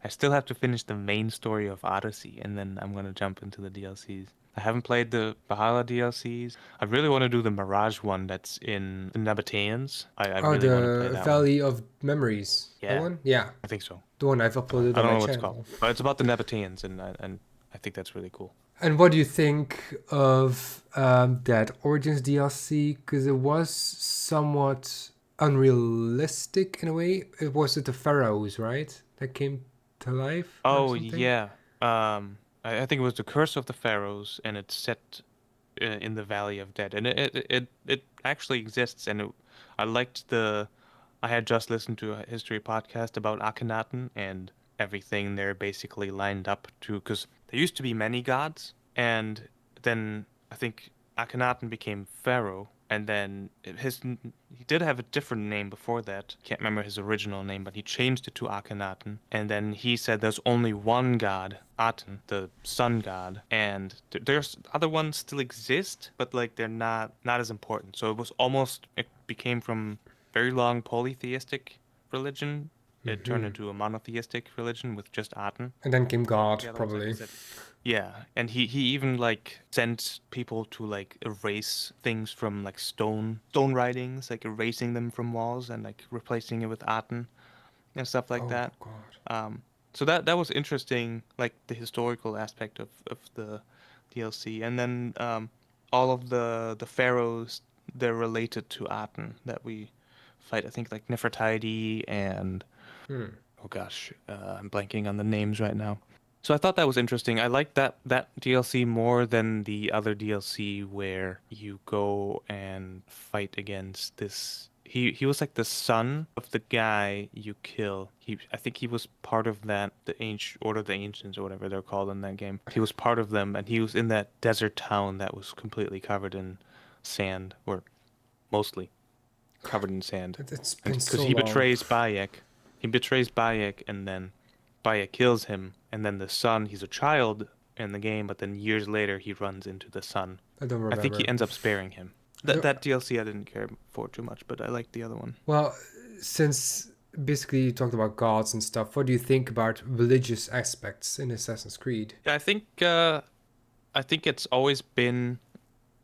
I still have to finish the main story of Odyssey, and then I'm gonna jump into the DLCs. I haven't played the Valhalla DLCs. I really want to do the Mirage one that's in the Nabateans. I Oh, really want to play the that one. Valley of Memories. That Yeah, one? Yeah. I think so. The one I've uploaded I on don't my know what it's called, channel. but it's about the Nabateans, and I think that's really cool. And what do you think of that Origins DLC? Because it was somewhat unrealistic in a way. It was the pharaohs, right? That came to life or Oh something. yeah. I think it was the Curse of the Pharaohs, and it's set in the Valley of Dead, and it actually exists. And I liked the. I had just listened to a history podcast about Akhenaten, and everything there basically lined up to because there used to be many gods, and then I think Akhenaten became pharaoh, and then he did have a different name before that. Can't remember his original name, but he changed it to Akhenaten, and then he said there's only one god, Aten, the sun god, and there's other ones still exist, but like they're not as important. So it became from very long polytheistic religion. It turned into a monotheistic religion with just Aten. And then came God, The other ones, like I probably. said, yeah, and he even like sent people to like erase things from like stone writings, like erasing them from walls and like replacing it with Aten and stuff like Oh that. God. Um, so that was interesting, like the historical aspect of the DLC, and then all of the pharaohs they're related to Aten that we fight. I think like Nefertiti and oh gosh, I'm blanking on the names right now. So I thought that was interesting. I like that DLC more than the other DLC where you go and fight against this. He was like the son of the guy you kill. I think he was part of that the ancient Order of the Ancients or whatever they're called in that game. He was part of them, and he was in that desert town that was completely covered in sand, or mostly covered in sand. It's And been because so long. He betrays Bayek, and then Bayek kills him. And then the son, he's a child in the game, but then years later he runs into the sun. I don't I think he remember. ends up sparing him. I That don't. that DLC I didn't care for too much, but I liked the other one. Well, since basically you talked about gods and stuff, what do you think about religious aspects in Assassin's Creed? Yeah, I think it's always been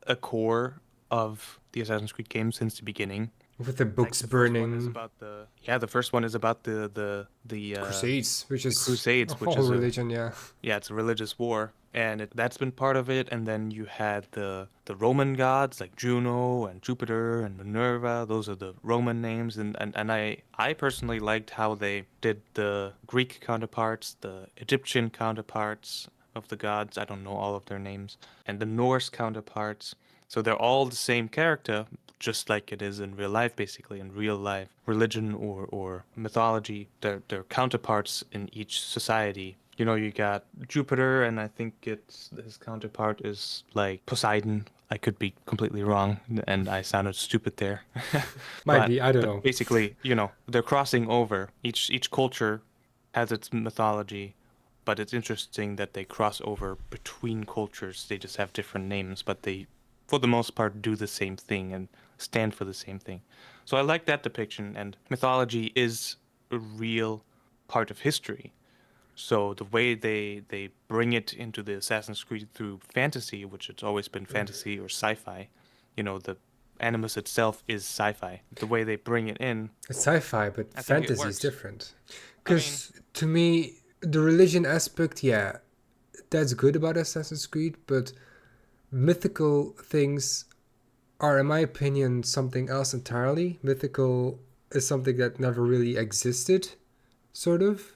a core of the Assassin's Creed games since the beginning. With the Like books the first one is burning, about the first one is about Crusades, which the is a Crusades, which whole is a religion, yeah. yeah, it's a religious war, and that's been part of it. And then you had the Roman gods like Juno and Jupiter and Minerva. Those are the Roman names, and I personally liked how they did the Greek counterparts, the Egyptian counterparts of the gods. I don't know all of their names, and the Norse counterparts. So they're all the same character, just like it is in real life, basically in real life religion or mythology. They're counterparts in each society. You know, you got Jupiter, and I think it's his counterpart is like Poseidon. I could be completely wrong, and I sounded stupid there. Might be, I don't But know. basically, you know, they're crossing over. Each culture has its mythology, but it's interesting that they cross over between cultures. They just have different names, but they, for the most part, do the same thing and stand for the same thing. So I like that depiction, and mythology is a real part of history. So the way they bring it into the Assassin's Creed through fantasy, which it's always been fantasy or sci-fi, you know, the Animus itself is sci-fi. The way they bring it in, It's sci-fi, but I think it fantasy is works. different. I mean, Because to me, the religion aspect, yeah, that's good about Assassin's Creed, but mythical things are, in my opinion, something else entirely. Mythical is something that never really existed, sort of.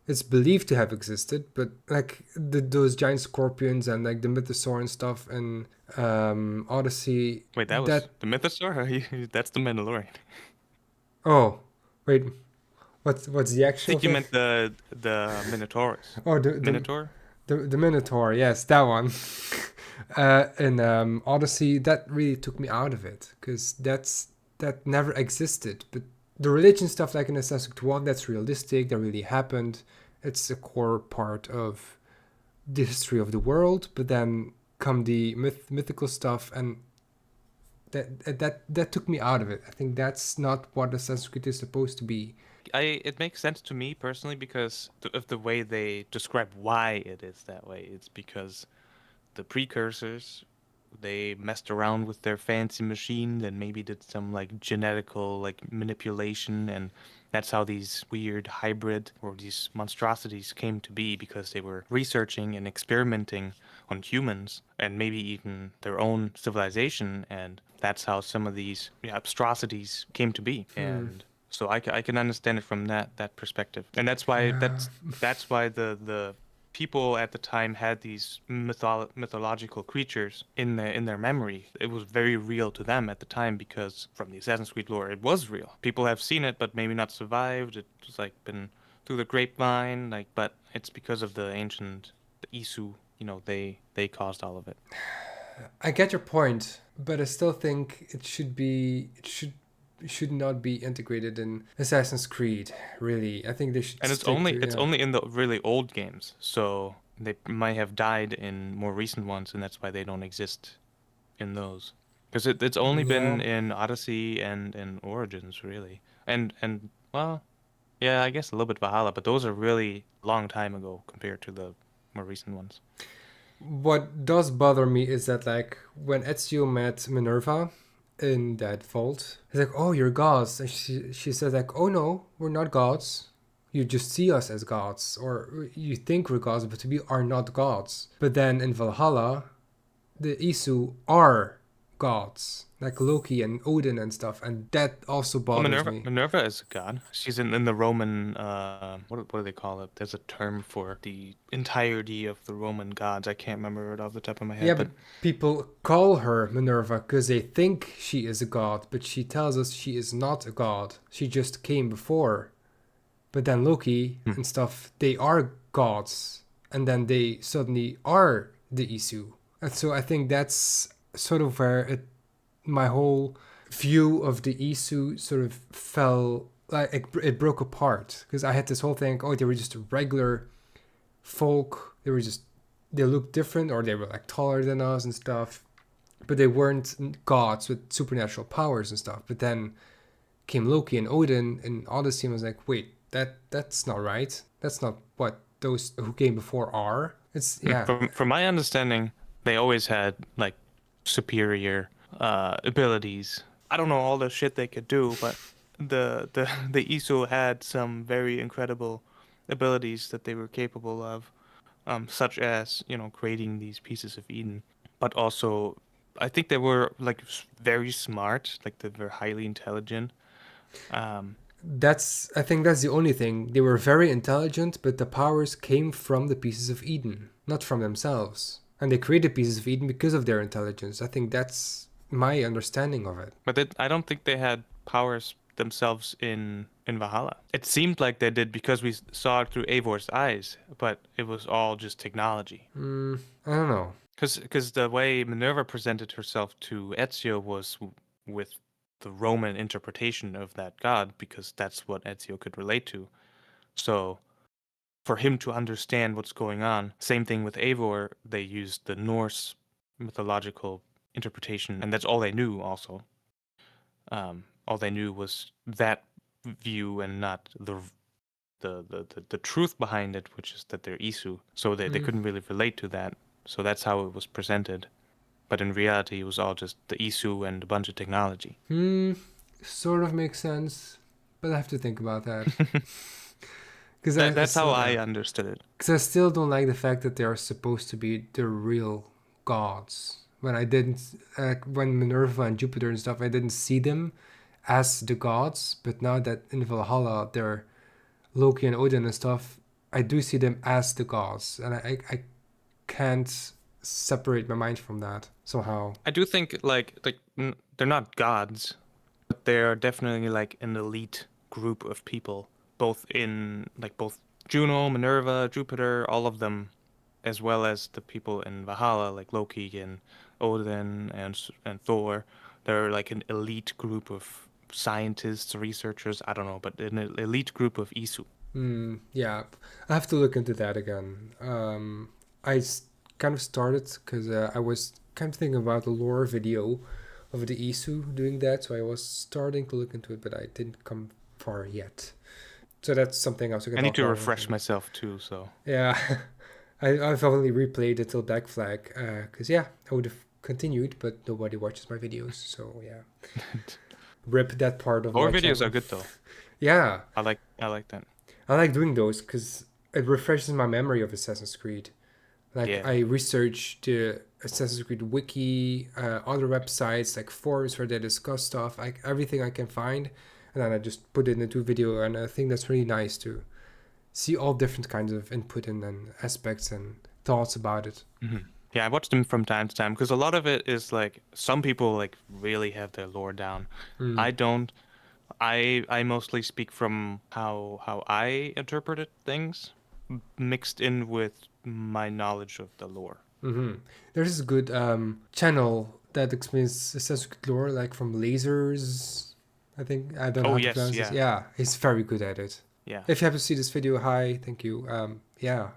It's believed to have existed, but like those giant scorpions and like the mythosaur and stuff and Odyssey, wait, that was that. the Mythosaur? That's the Mandalorian. Oh, wait, what's the I actual think you thing? meant the Minotaurus. Oh, Minotaur? the Minotaur, yes, that one. In Odyssey, that really took me out of it because that never existed. But the religion stuff, like in Assassin's Creed 1, that's realistic. That really happened. It's a core part of the history of the world. But then come the mythical stuff, and that took me out of it. I think that's not what Assassin's Creed is supposed to be. It makes sense to me personally because of the way they describe why it is that way. It's because the precursors, they messed around with their fancy machine and maybe did some like genetical like manipulation, and that's how these weird hybrid or these monstrosities came to be because they were researching and experimenting on humans and maybe even their own civilization, and that's how some of these abstrosities came to be. And so I can understand it from that perspective, and that's why Yeah. that's why the people at the time had these mythological creatures in their memory. It was very real to them at the time because from the Assassin's Creed lore, it was real. People have seen it, but maybe not survived. It was like been through the grapevine, like, but it's because of the ancient the Isu. They caused all of it. I get your point, but I still think it should not be integrated in Assassin's Creed. Really, I think they should And it's stick only to it's only in the really old games, so they might have died in more recent ones, and that's why they don't exist in those. Because it's only yeah. been in Odyssey and in Origins, really. And well, yeah, I guess a little bit Valhalla, but those are really long time ago compared to the more recent ones. What does bother me is that like when Ezio met Minerva in that vault, he's like, "Oh, you're gods," and she says like, "Oh no, we're not gods. You just see us as gods, or you think we're gods, but we are not gods." But then in Valhalla, the Isu are gods, like Loki and Odin and stuff, and that also Well, bothers me. Minerva is a god. She's in the Roman what do they call it? There's a term for the entirety of the Roman gods. I can't remember it off the top of my Yeah, head, but but people call her Minerva because they think she is a god, but she tells us she is not a god. She just came before. But then Loki hmm. and stuff, they are gods, and then they suddenly are the Isu. And so I think that's sort of where my whole view of the Isu sort of fell, like it broke apart because I had this whole thing. Oh, they were just regular folk. They looked different, or they were like taller than us and stuff, but they weren't gods with supernatural powers and stuff. But then came Loki and Odin and Odyssey, and was like, wait, that's not right. That's not what those who came before are. It's yeah. From my understanding, they always had like superior abilities. I don't know all the shit they could do, but the Isu had some very incredible abilities that they were capable of, such as, creating these pieces of Eden. But also, I think they were like very smart, like they were highly intelligent. Um, That's I think that's the only thing. They were very intelligent, but the powers came from the pieces of Eden, not from themselves. And they created pieces of Eden because of their intelligence. I think that's my understanding of it. but I don't think they had powers themselves in Valhalla. It seemed like they did because we saw it through Eivor's eyes, but it was all just technology. I don't know. Because the way Minerva presented herself to Ezio was with the Roman interpretation of that god, because that's what Ezio could relate to. So for him to understand what's going on, same thing with Eivor, they used the Norse mythological interpretation, and that's all they knew also. All they knew was that view and not the truth behind it, which is that they're Isu. So they couldn't really relate to that. So that's how it was presented. But in reality, it was all just the Isu and a bunch of technology. Sort of makes sense, but I have to think about that because I That's how still I understood it. because I still don't like the fact that they are supposed to be the real gods. When I didn't, when Minerva and Jupiter and stuff, I didn't see them as the gods. But now that in Valhalla they're Loki and Odin and stuff, I do see them as the gods, and I can't separate my mind from that somehow. I do think they're not gods, but they're definitely like an elite group of people, both Juno, Minerva, Jupiter, all of them. as well as the people in Valhalla, like Loki and Odin and Thor. They're like an elite group of scientists, researchers. I don't know, but an elite group of Isu. Yeah, I have to look into that again. I kind of started because I was kind of thinking about the lore video of the Isu doing that, so I was starting to look into it, but I didn't come far yet. So that's something else we can I need talk to about one refresh day. myself too, so. Yeah, I've only replayed it till Black Flag, because yeah, I would have continued, but nobody watches my videos, so yeah, rip that part of Our my videos are channel. good though. Yeah, I like that. I like doing those because it refreshes my memory of Assassin's Creed. Like Yeah. I research the Assassin's Creed wiki, other websites like forums where they discuss stuff, like everything I can find, and then I just put it into video. And I think that's really nice to see all different kinds of input and aspects and thoughts about it. Yeah, I watch them from time to time because a lot of it is like some people like really have their lore down. Mm. I don't. I mostly speak from how I interpreted things mixed in with my knowledge of the lore. Hmm. There's this good channel that explains Assassin's Creed lore, like from Lasers. I think I don't know Oh how to yes, pronounce this. yeah. Yeah, he's very good at it. Yeah. If you happen to see this video, hi, thank you. Yeah, I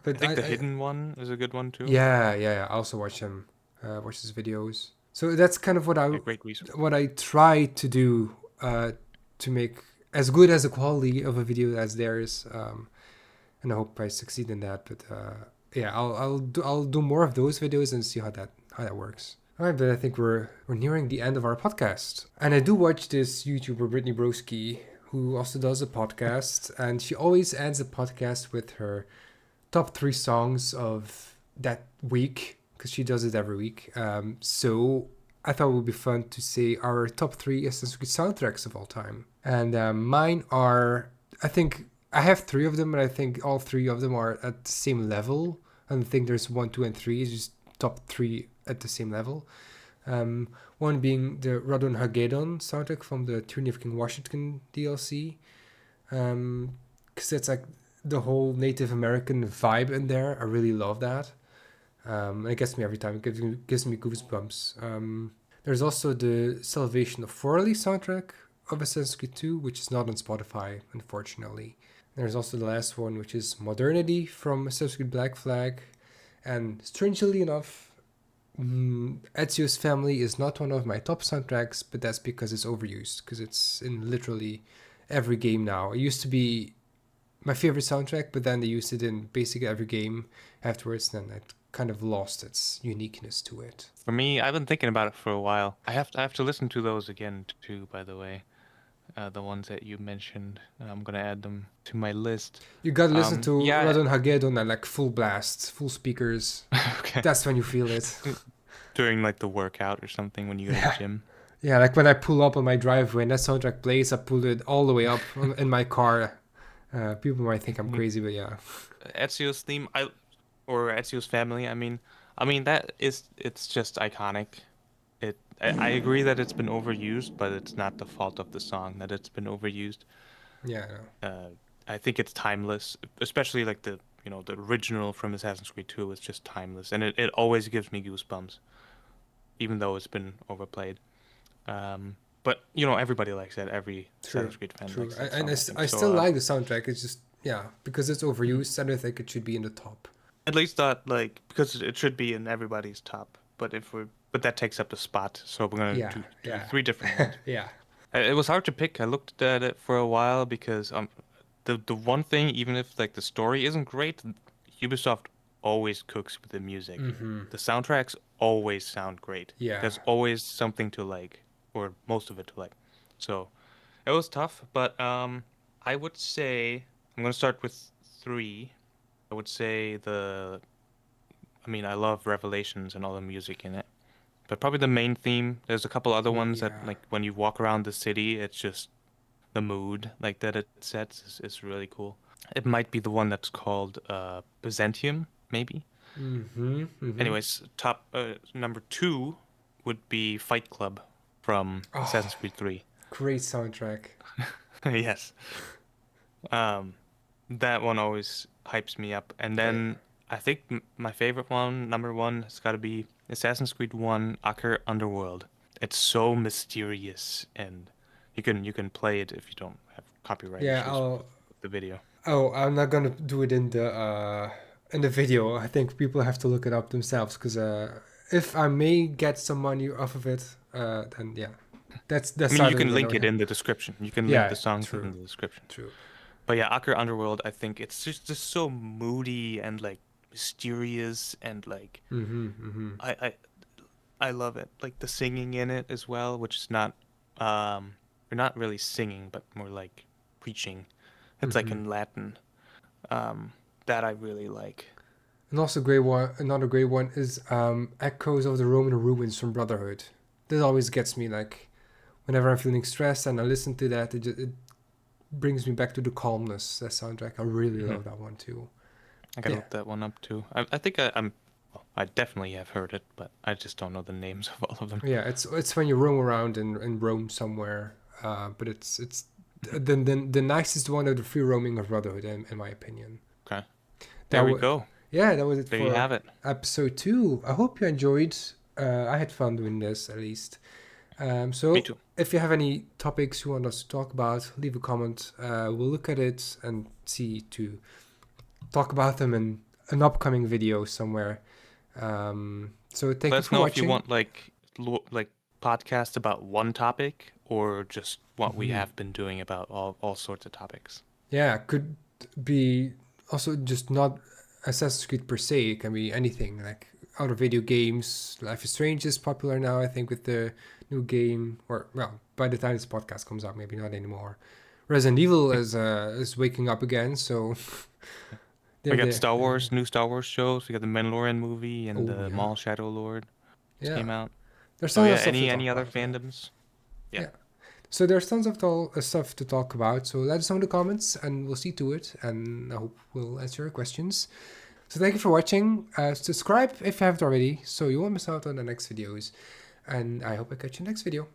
but think the hidden one is a good one too. yeah. I also watch him, watch his videos. So that's kind of A great resource. what I try to do to make as good as the quality of a video as theirs, and I hope I succeed in that. But yeah, I'll do more of those videos and see how that works. All right, but I think we're nearing the end of our podcast, and I do watch this YouTuber Brittany Broski, who also does a podcast, and she always ends the podcast with her top three songs of that week because she does it every week. So I thought it would be fun to say our top three Assassin's Creed soundtracks of all time. And mine are, I think, I have three of them, and I think all three of them are at the same level. I don't think there's one, two, and three. It's just top three at the same level. Um, One being the Radon Hagedon soundtrack from the Tyranny of King Washington DLC. Because it's like the whole Native American vibe in there. I really love that. It gets me every time. Gives me goosebumps. There's also the Salvation of Forley soundtrack of Assassin's Creed 2, which is not on Spotify, unfortunately. There's also the last one, which is Modernity from Assassin's Creed Black Flag. And strangely enough, Ezio's Family is not one of my top soundtracks, but that's because it's overused, because it's in literally every game now. It used to be my favorite soundtrack, but then they used it in basically every game afterwards, then it kind of lost its uniqueness to it. For me, I've been thinking about it for a while. I have to listen to those again too, by the way. The ones that you mentioned. I'm gonna add them to my list. You gotta listen to Yeah. Radon Hagedon at like full blast, full speakers. Okay. That's when you feel it. During like the workout or something when you go to the Yeah. gym. Yeah, like when I pull up on my driveway and that soundtrack plays, I pull it all the way up in my car. People might think I'm crazy, but yeah. Ezio's theme, or Ezio's family. I mean it's just iconic. I agree that it's been overused, but it's not the fault of the song that it's been overused. Yeah, I know. Uh, I think it's timeless, especially like the original from Assassin's Creed 2 is just timeless, and it always gives me goosebumps, even though it's been overplayed. But everybody likes it. Every True, Assassin's Creed fan true. likes that And song, I think. I So still like the soundtrack. It's just, yeah, because it's mhm. overused, I don't think it should be in the top. At least that like because it should be in everybody's top. But that takes up the spot, so we're gonna Yeah, do yeah, three different ones. yeah. It was hard to pick. I looked at it for a while because the one thing, even if like the story isn't great, Ubisoft always cooks with the music. Mm-hmm. The soundtracks always sound great. Yeah. There's always something to like, or most of it to like. So it was tough, but I would say I'm gonna start with three. I would say I love Revelations and all the music in it. But probably the main theme. There's a couple other Oh, ones that yeah. like when you walk around the city, it's just the mood like that it sets is really cool. It might be the one that's called Byzantium, maybe. Mm-hmm. Mm-hmm. Anyways, top number two would be Fight Club from Oh, Assassin's Creed 3. great soundtrack. Yes. Um, that one always hypes me up. And Yeah. then I think my favorite one, number one, has got to be Assassin's Creed 1, Aker Underworld. It's so mysterious, and you can play it if you don't have copyright Yeah, issues I'll. with the video. Oh, I'm not gonna do it in the video. I think people have to look it up themselves because if I may get some money off of it, then yeah, I that's mean, you silent can that I link don't it have. in the description. You can link Yeah, the songs in true, the description. true. But yeah, Aker Underworld, I think it's just so moody and like mysterious and like Mm-hmm, mm-hmm, I I I love it. Like the singing in it as well, which is not you're not really singing, but more like preaching. It's like mm-hmm. in Latin. That I really like. And also great one. Another great one is Echoes of the Roman Ruins from Brotherhood. That always gets me like whenever I'm feeling stressed and I listen to that, it brings me back to the calmness. That soundtrack, I really Hmm. love that one too. I gotta Yeah, look that one up too. I think I'm. Well, I definitely have heard it, but I just don't know the names of all of them. yeah. It's when you roam around in Rome somewhere, but it's the nicest one of the free roaming of Brotherhood, in my opinion. Okay, That there we was go. Yeah, that was it There you for have it. episode 2. I hope you enjoyed. I had fun doing this at least. Me So too. if you have any topics you want us to talk about, leave a comment. We'll look at it and see to talk about them in an upcoming video somewhere. So thank Let you us for know if you watching. want like podcasts about one topic or just what we Hmm. have been doing about all sorts of topics. Yeah, could be also just not Assassin's Creed per se. It can be anything like other video games. Life is Strange is popular now, I think, with the new game. Or well, by the time this podcast comes out, maybe not anymore. Resident Evil is waking up again, so We they're got there. Star They're Wars, there. new Star Wars shows. We got the Mandalorian movie and Oh the yeah, Maul Shadow Lord just yeah. came out. There's So tons yeah, of stuff to any talk other about. Yeah, fandoms? Yeah. yeah. So there's tons of stuff to talk about. So let us know in the comments, and we'll see to it. And I hope we'll answer your questions. So thank you for watching. Subscribe if you haven't already, so you won't miss out on the next videos. And I hope I catch you next video.